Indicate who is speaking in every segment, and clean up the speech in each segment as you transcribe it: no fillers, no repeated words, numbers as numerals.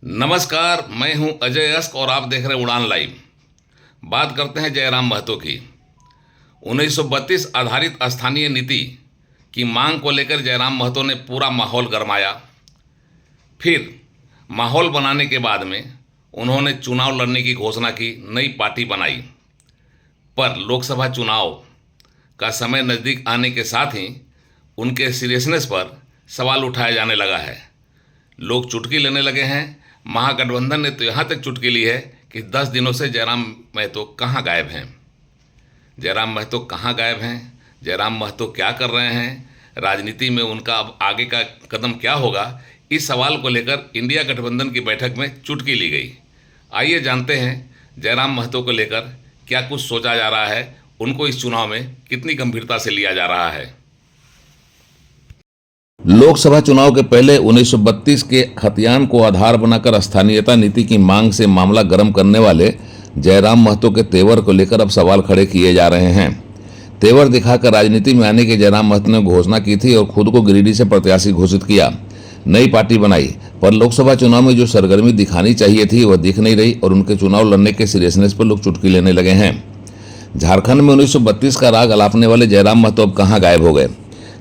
Speaker 1: नमस्कार, मैं हूं अजय अस्क और आप देख रहे हैं उड़ान लाइव। बात करते हैं जयराम महतो की। 1932 आधारित स्थानीय नीति की मांग को लेकर जयराम महतो ने पूरा माहौल गरमाया। फिर माहौल बनाने के बाद में उन्होंने चुनाव लड़ने की घोषणा की, नई पार्टी बनाई। पर लोकसभा चुनाव का समय नज़दीक आने के साथ ही उनके सीरियसनेस पर सवाल उठाया जाने लगा है। लोग चुटकी लेने लगे हैं। महागठबंधन ने तो यहाँ तक चुटकी ली है कि 10 दिनों से जयराम महतो कहाँ गायब हैं। जयराम महतो कहाँ गायब हैं? जयराम महतो क्या कर रहे हैं? राजनीति में उनका अब आगे का कदम क्या होगा? इस सवाल को लेकर इंडिया गठबंधन की बैठक में चुटकी ली गई। आइए जानते हैं जयराम महतो को लेकर क्या कुछ सोचा जा रहा है, उनको इस चुनाव में कितनी गंभीरता से लिया जा रहा है।
Speaker 2: लोकसभा चुनाव के पहले 1932 के खतियान को आधार बनाकर स्थानीयता नीति की मांग से मामला गर्म करने वाले जयराम महतो के तेवर को लेकर अब सवाल खड़े किए जा रहे हैं। तेवर दिखाकर राजनीति में आने के जयराम महतो ने घोषणा की थी और खुद को गिरिडीह से प्रत्याशी घोषित किया, नई पार्टी बनाई। पर लोकसभा चुनाव में जो सरगर्मी दिखानी चाहिए थी वह दिख नहीं रही और उनके चुनाव लड़ने के सीरियसनेस पर लोग चुटकी लेने लगे हैं। झारखंड में 1932 का राग अलापने वाले जयराम महतो अब कहाँ गायब हो गए?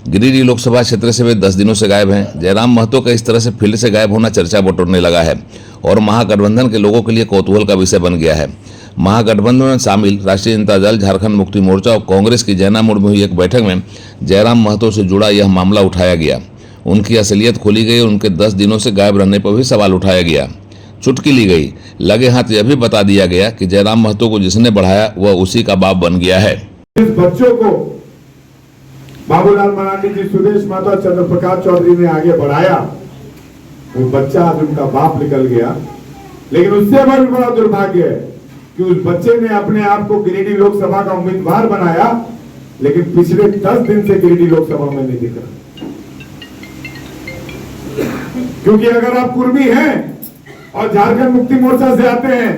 Speaker 2: गिरिडीह लोकसभा क्षेत्र से वे 10 दिनों से गायब हैं। जयराम महतो का इस तरह से फील्ड से गायब होना चर्चा बटोरने लगा है और महागठबंधन के लोगों के लिए कौतूहल का विषय बन गया है। महागठबंधन में शामिल राष्ट्रीय जनता दल, झारखंड मुक्ति मोर्चा और कांग्रेस की जैनामोड़ में हुई एक बैठक में जयराम महतो से जुड़ा यह मामला उठाया गया। उनकी असलियत खोली गई और उनके 10 दिनों से गायब रहने पर भी सवाल उठाया गया। चुटकी ली गई। लगे हाथ यह भी बता दिया गया कि जयराम महतो को जिसने बढ़ाया वह उसी का बाप बन गया है।
Speaker 3: इस बच्चों को बाबूलाल मरांडी जी, सुदेश महतो, चंद्र प्रकाश चौधरी ने आगे बढ़ाया। वो बच्चा आज उनका बाप निकल गया। लेकिन उससे भी बड़ा दुर्भाग्य है कि उस बच्चे ने अपने आप को गिरिडीह लोकसभा का उम्मीदवार बनाया, लेकिन पिछले 10 दिन से गिरिडीह लोकसभा में नहीं दिख रहा। क्योंकि अगर आप कुर्मी हैं और झारखंड मुक्ति मोर्चा से आते हैं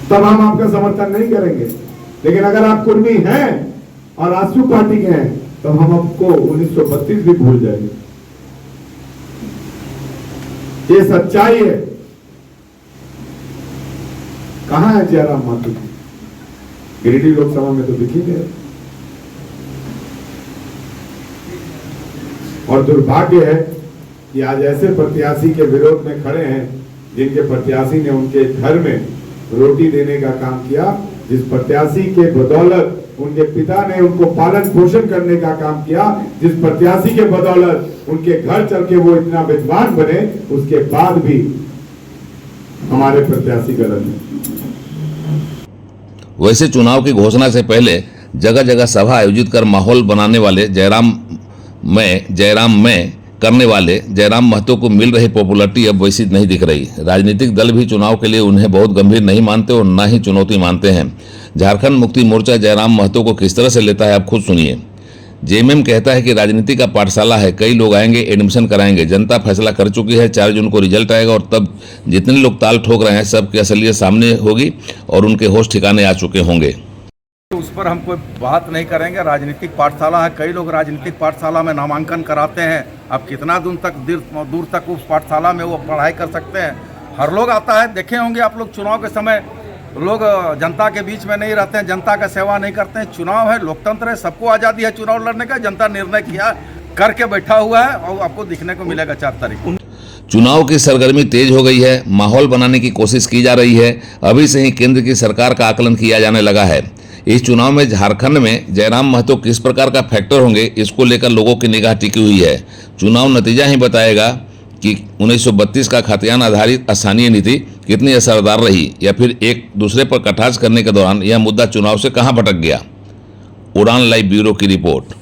Speaker 3: तब हम आपका समर्थन नहीं करेंगे, लेकिन अगर आप कुर्मी हैं और आसू पार्टी के हैं तो हम आपको 1932 भी भूल जाएंगे। ये सच्चाई है। कहां है जयराम महतो? गिरिडीह लोकसभा में तो दिख ही गए। और दुर्भाग्य है कि आज ऐसे प्रत्याशी के विरोध में खड़े हैं जिनके प्रत्याशी ने उनके घर में रोटी देने का काम किया, जिस प्रत्याशी के बदौलत उनके पिता ने उनको पालन पोषण करने का काम किया, जिस प्रत्याशी के बदौलत उनके घर चल के वो इतना विद्वान बने, उसके बाद भी हमारे प्रत्याशी गलत है।
Speaker 2: वैसे चुनाव की घोषणा से पहले जगह जगह सभा आयोजित कर माहौल बनाने वाले जयराम में करने वाले जयराम महतो को मिल रही पॉपुलरिटी अब वैसी नहीं दिख रही। राजनीतिक दल भी चुनाव के लिए उन्हें बहुत गंभीर नहीं मानते और न ही चुनौती मानते हैं। झारखंड मुक्ति मोर्चा जयराम महतो को किस तरह से लेता है आप खुद सुनिए। जेएमएम कहता है कि राजनीति का पाठशाला है, कई लोग आएंगे, एडमिशन कराएंगे, जनता फैसला कर चुकी है, 4 जून को रिजल्ट आएगा और तब जितने लोग ताल ठोक रहे हैं सबकी असलियत सामने होगी और उनके होश ठिकाने आ चुके होंगे।
Speaker 4: उस पर हम कोई बात नहीं करेंगे। राजनीतिक पाठशाला है, कई लोग राजनीतिक पाठशाला में नामांकन कराते हैं। अब कितना दूर तक उस पाठशाला में वो पढ़ाई कर सकते हैं? हर लोग आता है, देखे होंगे आप लोग। चुनाव के समय लोग जनता के बीच में नहीं रहते हैं, जनता का सेवा नहीं करते हैं। चुनाव है, लोकतंत्र है, सबको आज़ादी है चुनाव लड़ने का। जनता निर्णय किया करके बैठा हुआ है और आपको दिखने को मिलेगा 4 तारीख।
Speaker 2: चुनाव की सरगर्मी तेज हो गई है, माहौल बनाने की कोशिश की जा रही है। अभी से ही केंद्र की सरकार का आकलन किया जाने लगा है। इस चुनाव में झारखंड में जयराम महतो किस प्रकार का फैक्टर होंगे, इसको लेकर लोगों की निगाह टिकी हुई है। चुनाव नतीजा ही बताएगा कि 1932 का खतियान आधारित स्थानीय नीति कितनी असरदार रही या फिर एक दूसरे पर कटाक्ष करने के दौरान यह मुद्दा चुनाव से कहां भटक गया। उड़ान लाइव ब्यूरो की रिपोर्ट।